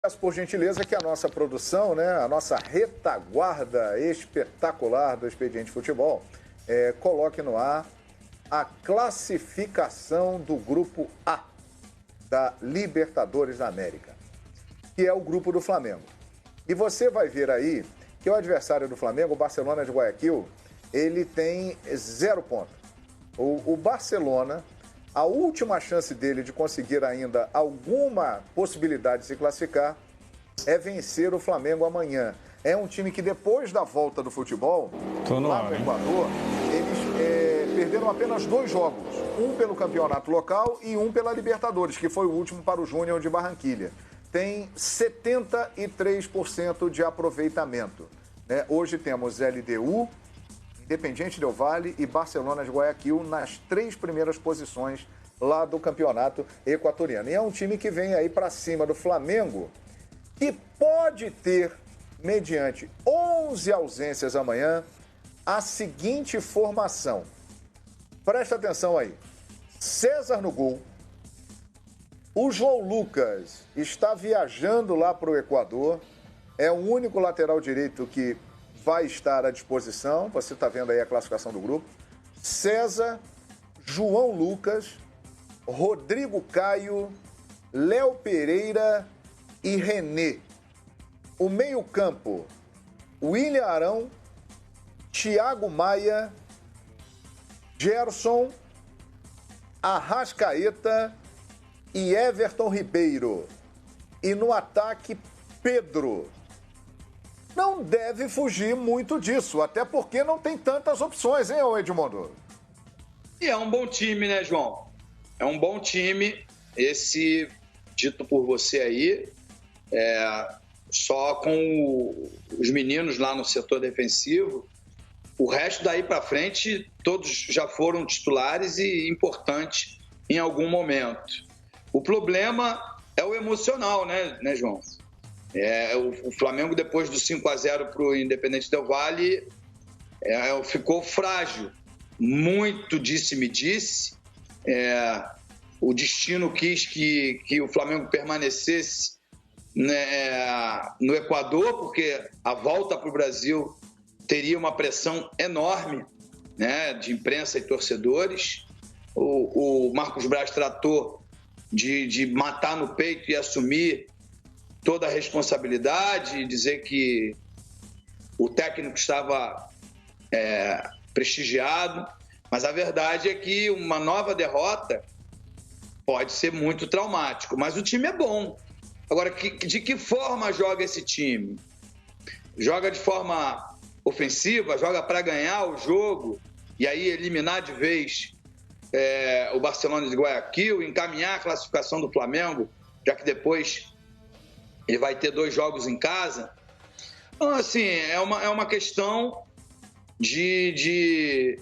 Peço por gentileza que a nossa produção, né, a nossa retaguarda espetacular do Expediente Futebol, coloque no ar a classificação do Grupo A da Libertadores da América, que é o grupo do Flamengo. E você vai ver aí que o adversário do Flamengo, o Barcelona de Guayaquil, ele tem 0 pontos. O Barcelona, a última chance dele de conseguir ainda alguma possibilidade de se classificar é vencer o Flamengo amanhã. É um time que depois da volta do futebol, lá no Equador, eles perderam apenas 2 jogos. Um pelo campeonato local e um pela Libertadores, que foi o último para o Júnior de Barranquilha. Tem 73% de aproveitamento, né? Hoje temos LDU, Independiente Del Valle e Barcelona de Guayaquil nas 3 primeiras posições lá do campeonato equatoriano. E é um time que vem aí para cima do Flamengo, que pode ter, mediante 11 ausências amanhã, a seguinte formação. Presta atenção aí. César no gol. O João Lucas está viajando lá para o Equador. É o único lateral direito que vai estar à disposição. Você está vendo aí a classificação do grupo. César, João Lucas, Rodrigo Caio, Léo Pereira e René. O meio-campo, William Arão, Thiago Maia, Gerson, Arrascaeta e Everton Ribeiro. E no ataque, Pedro. Não deve fugir muito disso, até porque não tem tantas opções, hein, Edmundo? E é um bom time, né, João? É um bom time, esse dito por você aí, só com os meninos lá no setor defensivo. O resto daí para frente, todos já foram titulares e importantes em algum momento. O problema é o emocional, né, João? O Flamengo, depois do 5-0 para o Independiente Del Valle, ficou frágil. Muito disse-me-disse. O destino quis que o Flamengo permanecesse, né, no Equador, porque a volta para o Brasil teria uma pressão enorme, né, de imprensa e torcedores. O Marcos Braz tratou de matar no peito e assumir toda a responsabilidade e dizer que o técnico estava prestigiado, mas a verdade é que uma nova derrota pode ser muito traumático, mas o time é bom. Agora, de que forma joga esse time? Joga de forma ofensiva, joga para ganhar o jogo e aí eliminar de vez o Barcelona de Guayaquil, encaminhar a classificação do Flamengo, já que depois ele vai ter 2 jogos em casa. Então, assim, é uma questão de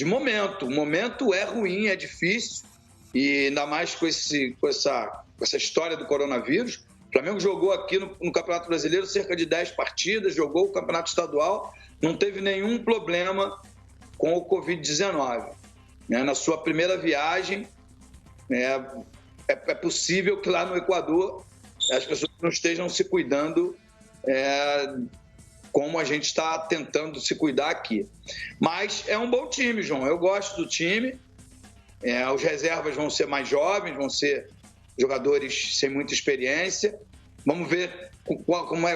momento. O momento é ruim, é difícil, e ainda mais com essa história do coronavírus. O Flamengo jogou aqui no Campeonato Brasileiro cerca de 10 partidas, jogou o Campeonato Estadual, não teve nenhum problema com o Covid-19. Na sua primeira viagem, é possível que lá no Equador as pessoas não estejam se cuidando como a gente está tentando se cuidar aqui. Mas é um bom time, João. Eu gosto do time. Os reservas vão ser mais jovens, vão ser jogadores sem muita experiência. Vamos ver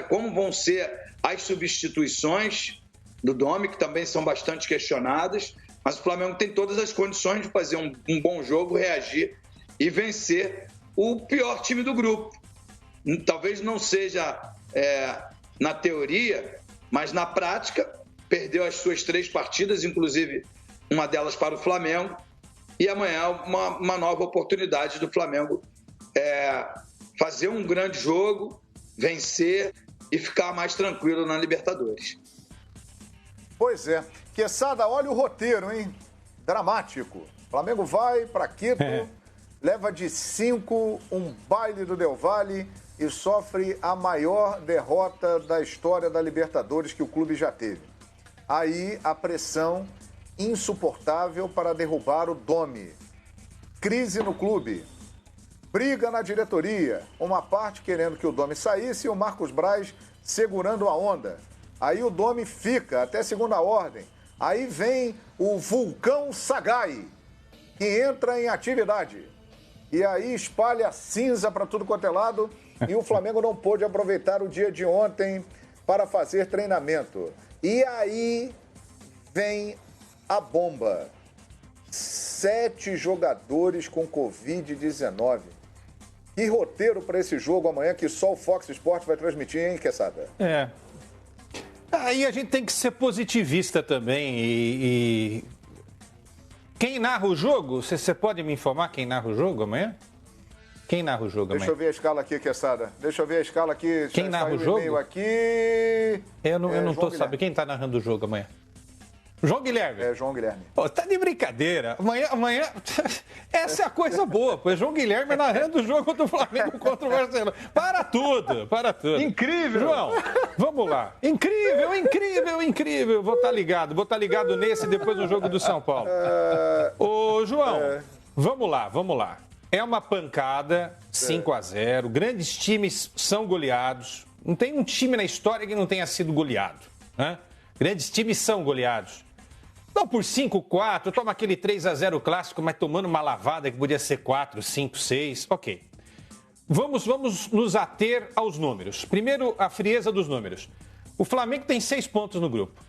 como vão ser as substituições do Domi, que também são bastante questionadas. Mas o Flamengo tem todas as condições de fazer um bom jogo, reagir e vencer o pior time do grupo. Talvez não seja na teoria, mas na prática, perdeu as suas 3 partidas, inclusive uma delas para o Flamengo, e amanhã uma nova oportunidade do Flamengo fazer um grande jogo, vencer e ficar mais tranquilo na Libertadores. Pois é. Quesada, olha o roteiro, hein? Dramático. Flamengo vai para Quito, leva de 5 um baile do Del Valle e sofre a maior derrota da história da Libertadores que o clube já teve. Aí a pressão insuportável para derrubar o Domi. Crise no clube. briga na diretoria. Uma parte querendo que o Domi saísse e o Marcos Braz segurando a onda. Aí o Domi fica até segunda ordem. Aí vem o vulcão Sagai, que entra em atividade. E aí espalha cinza para tudo quanto é lado. E o Flamengo não pôde aproveitar o dia de ontem para fazer treinamento. E aí vem a bomba. 7 jogadores com Covid-19. Que roteiro para esse jogo amanhã que só o Fox Sports vai transmitir, hein, Quesada? Aí a gente tem que ser positivista também e... Quem narra o jogo? Você pode me informar quem narra o jogo amanhã? Quem narra o jogo amanhã? Deixa eu ver a escala aqui, Quesada. Deixa eu ver a escala aqui. Quem narra o jogo? Aqui. Eu não tô sabendo. Quem tá narrando o jogo amanhã? João Guilherme. João Guilherme. Pô, tá de brincadeira. Amanhã... Essa é a coisa boa, pois João Guilherme narrando o jogo do Flamengo contra o Barcelona. Para tudo. Incrível. João, vamos lá. Incrível. Vou estar ligado nesse depois do jogo do São Paulo. Ô, João, vamos lá. É uma pancada, 5-0. Grandes times são goleados. Não tem um time na história que não tenha sido goleado, né? Grandes times são goleados. Então, por 5-4, toma aquele 3-0 clássico, mas tomando uma lavada que podia ser 4, 5, 6. Ok. Vamos nos ater aos números. Primeiro, a frieza dos números. O Flamengo tem 6 pontos no grupo.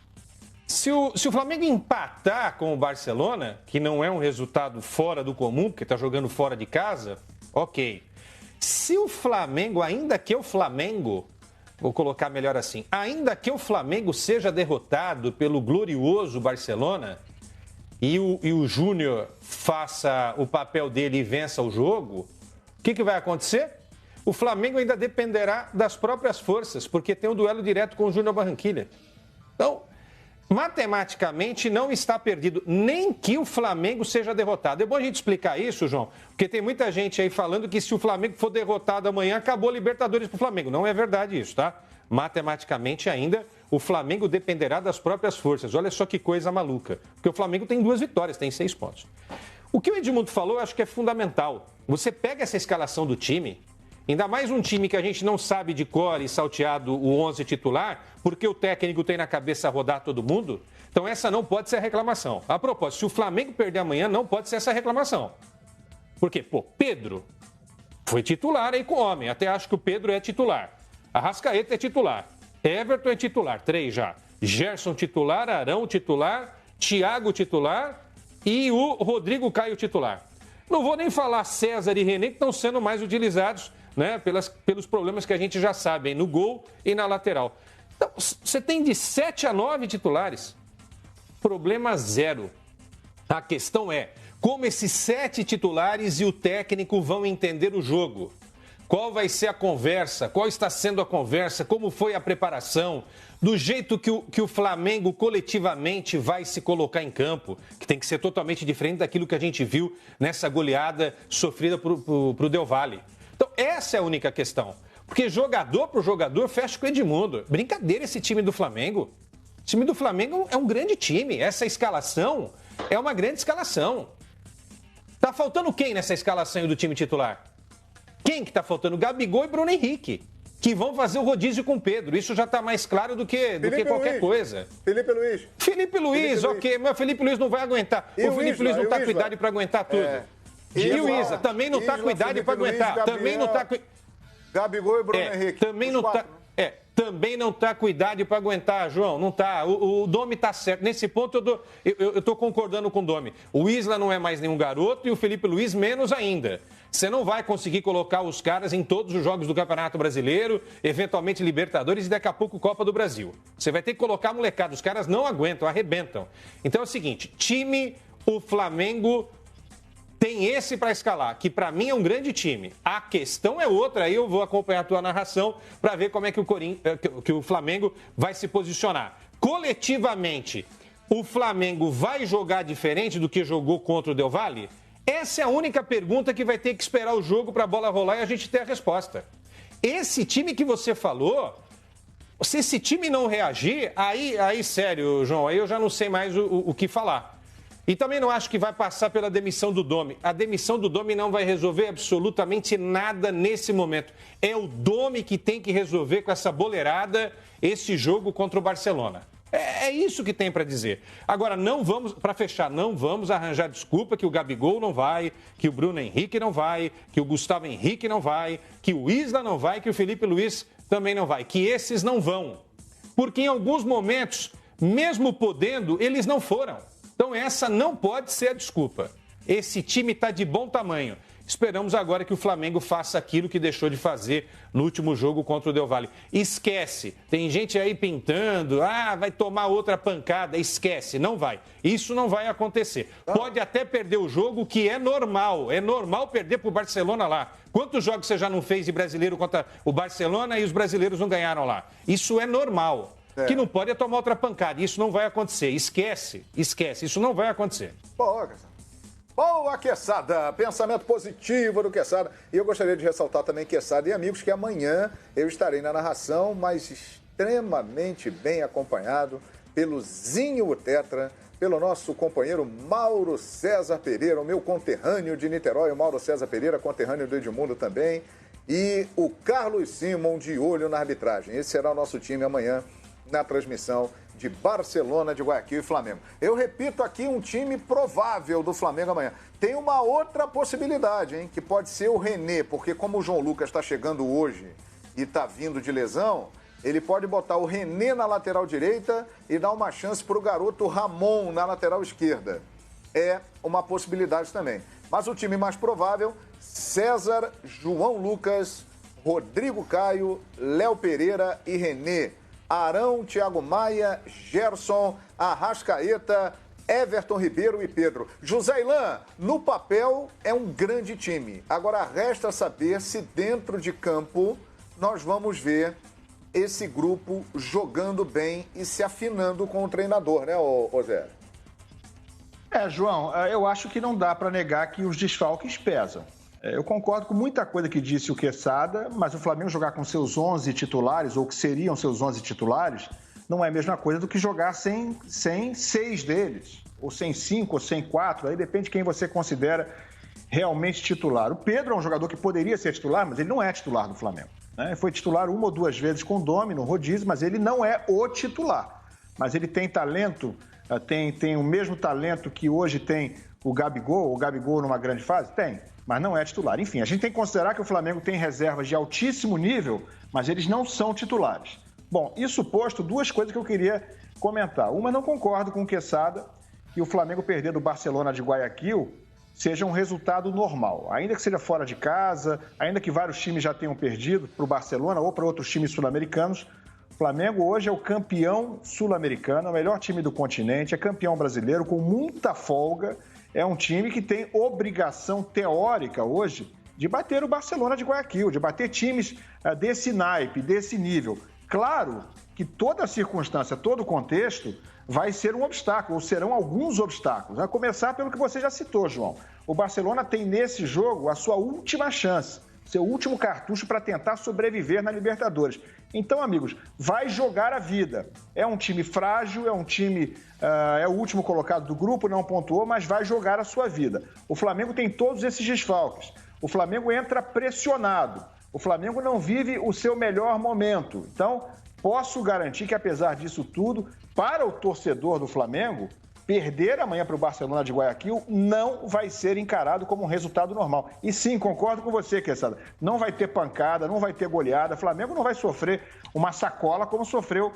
Se o Flamengo empatar com o Barcelona, que não é um resultado fora do comum, porque está jogando fora de casa, ok. Se o Flamengo, ainda que o Flamengo... Vou colocar melhor assim. Ainda que o Flamengo seja derrotado pelo glorioso Barcelona e o Júnior faça o papel dele e vença o jogo, o que vai acontecer? O Flamengo ainda dependerá das próprias forças, porque tem um duelo direto com o Júnior Barranquilla. Então, matematicamente não está perdido, nem que o Flamengo seja derrotado. É bom a gente explicar isso, João, porque tem muita gente aí falando que se o Flamengo for derrotado amanhã, acabou a Libertadores para o Flamengo. Não é verdade isso, tá? Matematicamente ainda, o Flamengo dependerá das próprias forças. Olha só que coisa maluca, porque o Flamengo tem 2 vitórias, tem 6 pontos. O que o Edmundo falou, eu acho que é fundamental. Você pega essa escalação do time... Ainda mais um time que a gente não sabe de cor e salteado o 11 titular, porque o técnico tem na cabeça rodar todo mundo. Então essa não pode ser a reclamação. A propósito, se o Flamengo perder amanhã, não pode ser essa reclamação. Porque, Pedro foi titular aí com o homem. Até acho que o Pedro é titular. Arrascaeta é titular. Everton é titular, 3 já. Gerson titular, Arão titular, Thiago titular e o Rodrigo Caio titular. Não vou nem falar César e René, que estão sendo mais utilizados, né, pelos problemas que a gente já sabe, hein, no gol e na lateral. Então, você tem de 7 a 9 titulares. Problema zero. A questão é como esses 7 titulares e o técnico vão entender o jogo. Qual vai ser a conversa? Qual está sendo a conversa? Como foi a preparação? Do jeito que o Flamengo coletivamente vai se colocar em campo, que tem que ser totalmente diferente daquilo que a gente viu nessa goleada sofrida pro Del Valle. Então, essa é a única questão. Porque jogador por jogador fecha com o Edmundo. Brincadeira esse time do Flamengo. O time do Flamengo é um grande time. Essa escalação é uma grande escalação. Tá faltando quem nessa escalação do time titular? Quem que tá faltando? Gabigol e Bruno Henrique, que vão fazer o rodízio com o Pedro. Isso já tá mais claro do que qualquer coisa. Felipe Luiz, ok, mas o Felipe Luiz não vai aguentar. O Felipe Luiz não tá com idade para aguentar tudo. E o Isa também não tá com idade para aguentar. Também não tá com... Gabigol e Bruno Henrique. Também não tá... Também não está com idade para aguentar, João. Não está. O Domi está certo. Nesse ponto, eu estou concordando com o Domi. O Isla não é mais nenhum garoto e o Felipe Luiz menos ainda. Você não vai conseguir colocar os caras em todos os jogos do Campeonato Brasileiro, eventualmente Libertadores e daqui a pouco Copa do Brasil. Você vai ter que colocar a molecada. Os caras não aguentam, arrebentam. Então é o seguinte, o Flamengo tem esse para escalar, que para mim é um grande time. A questão é outra, aí eu vou acompanhar a tua narração para ver como é que o Flamengo vai se posicionar. Coletivamente, o Flamengo vai jogar diferente do que jogou contra o Del Valle? Essa é a única pergunta que vai ter que esperar o jogo para a bola rolar e a gente ter a resposta. Esse time que você falou, se esse time não reagir, aí sério, João, aí eu já não sei mais o que falar. E também não acho que vai passar pela demissão do Domi. A demissão do Domi não vai resolver absolutamente nada nesse momento. É o Domi que tem que resolver com essa boleirada esse jogo contra o Barcelona. É isso que tem para dizer. Agora, não vamos, para fechar, não vamos arranjar desculpa que o Gabigol não vai, que o Bruno Henrique não vai, que o Gustavo Henrique não vai, que o Isla não vai, que o Felipe Luiz também não vai. Que esses não vão. Porque em alguns momentos, mesmo podendo, eles não foram. Então essa não pode ser a desculpa. Esse time está de bom tamanho. Esperamos agora que o Flamengo faça aquilo que deixou de fazer no último jogo contra o Del Valle. Esquece. Tem gente aí pintando, vai tomar outra pancada. Esquece, não vai. Isso não vai acontecer. Pode até perder o jogo, que é normal. É normal perder para o Barcelona lá. Quantos jogos você já não fez de brasileiro contra o Barcelona e os brasileiros não ganharam lá? Isso é normal. Que não pode é tomar outra pancada. Isso não vai acontecer. Esquece. Isso não vai acontecer. Boa, Quesada. Pensamento positivo do Quesada. E eu gostaria de ressaltar também, Quesada e amigos, que amanhã eu estarei na narração, mas extremamente bem acompanhado pelo Zinho Tetra, pelo nosso companheiro Mauro César Pereira, o meu conterrâneo de Niterói, o Mauro César Pereira, conterrâneo do Edmundo também, e o Carlos Simon de olho na arbitragem. Esse será o nosso time amanhã na transmissão de Barcelona, de Guayaquil e Flamengo. Eu repito aqui um time provável do Flamengo amanhã. Tem uma outra possibilidade, hein, que pode ser o René, porque como o João Lucas está chegando hoje e está vindo de lesão, ele pode botar o René na lateral direita e dar uma chance para o garoto Ramon na lateral esquerda. É uma possibilidade também. Mas o time mais provável, César, João Lucas, Rodrigo Caio, Léo Pereira e René. Arão, Thiago Maia, Gerson, Arrascaeta, Everton Ribeiro e Pedro. José-Ilan, no papel é um grande time. Agora resta saber se dentro de campo nós vamos ver esse grupo jogando bem e se afinando com o treinador, né, Zé? João, eu acho que não dá para negar que os desfalques pesam. Eu concordo com muita coisa que disse o Quesada, mas o Flamengo jogar com seus 11 titulares, ou que seriam seus 11 titulares, não é a mesma coisa do que jogar sem 6 deles, ou sem 5, ou sem 4, aí depende de quem você considera realmente titular. O Pedro é um jogador que poderia ser titular, mas ele não é titular do Flamengo. Né? Foi titular 1 ou 2 vezes com o Domi, no rodízio, mas ele não é o titular. Mas ele tem talento, tem o mesmo talento que hoje tem o Gabigol numa grande fase? Tem. Mas não é titular. Enfim, a gente tem que considerar que o Flamengo tem reservas de altíssimo nível, mas eles não são titulares. Bom, isso posto, 2 coisas que eu queria comentar. Uma, não concordo com o Quesada que o Flamengo perder do Barcelona de Guayaquil seja um resultado normal. Ainda que seja fora de casa, ainda que vários times já tenham perdido para o Barcelona ou para outros times sul-americanos, o Flamengo hoje é o campeão sul-americano, é o melhor time do continente, é campeão brasileiro com muita folga. É um time que tem obrigação teórica hoje de bater o Barcelona de Guayaquil, de bater times desse naipe, desse nível. Claro que toda a circunstância, todo o contexto vai ser um obstáculo, ou serão alguns obstáculos. A começar pelo que você já citou, João. O Barcelona tem nesse jogo a sua última chance, seu último cartucho para tentar sobreviver na Libertadores. Então, amigos, vai jogar a vida. É um time frágil, é um time... é o último colocado do grupo, não pontuou, mas vai jogar a sua vida. O Flamengo tem todos esses desfalques. O Flamengo entra pressionado. O Flamengo não vive o seu melhor momento. Então, posso garantir que, apesar disso tudo, para o torcedor do Flamengo, perder amanhã para o Barcelona de Guayaquil não vai ser encarado como um resultado normal. E sim, concordo com você, Quesada, não vai ter pancada, não vai ter goleada, o Flamengo não vai sofrer uma sacola como sofreu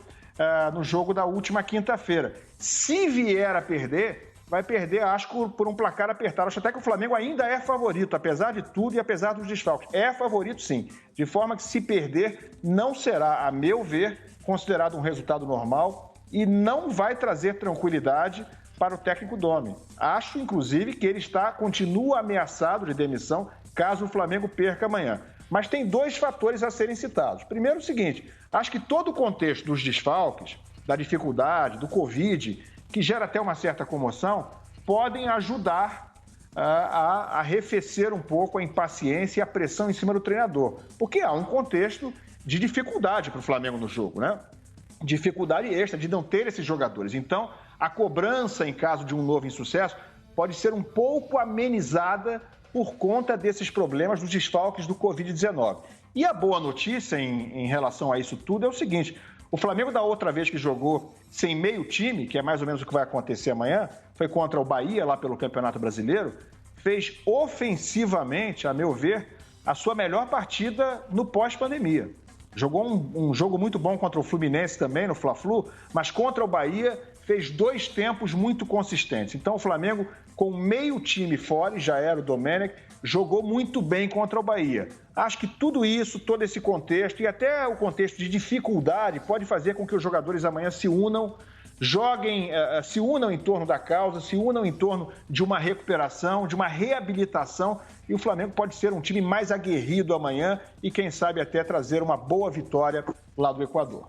no jogo da última quinta-feira. Se vier a perder, vai perder, acho que por um placar apertado. Acho até que o Flamengo ainda é favorito, apesar de tudo e apesar dos desfalques. É favorito, sim. De forma que, se perder, não será, a meu ver, considerado um resultado normal e não vai trazer tranquilidade para o técnico Domi. Acho, inclusive, que ele continua ameaçado de demissão caso o Flamengo perca amanhã. Mas tem 2 fatores a serem citados. Primeiro, o seguinte, acho que todo o contexto dos desfalques, da dificuldade, do Covid, que gera até uma certa comoção, podem ajudar a arrefecer um pouco a impaciência e a pressão em cima do treinador. Porque há um contexto de dificuldade para o Flamengo no jogo, né? Dificuldade extra de não ter esses jogadores. Então, a cobrança em caso de um novo insucesso pode ser um pouco amenizada por conta desses problemas dos desfalques do Covid-19. E a boa notícia em relação a isso tudo é o seguinte: o Flamengo, da outra vez que jogou sem meio time, que é mais ou menos o que vai acontecer amanhã, foi contra o Bahia, lá pelo Campeonato Brasileiro, fez ofensivamente, a meu ver, a sua melhor partida no pós-pandemia. Jogou um jogo muito bom contra o Fluminense também, no Fla-Flu, mas contra o Bahia fez 2 tempos muito consistentes. Então o Flamengo, com meio time fora, e já era o Domenech, jogou muito bem contra o Bahia. Acho que tudo isso, todo esse contexto, e até o contexto de dificuldade, pode fazer com que os jogadores amanhã se unam, se unam em torno da causa, se unam em torno de uma recuperação, de uma reabilitação, e o Flamengo pode ser um time mais aguerrido amanhã e, quem sabe, até trazer uma boa vitória lá do Equador.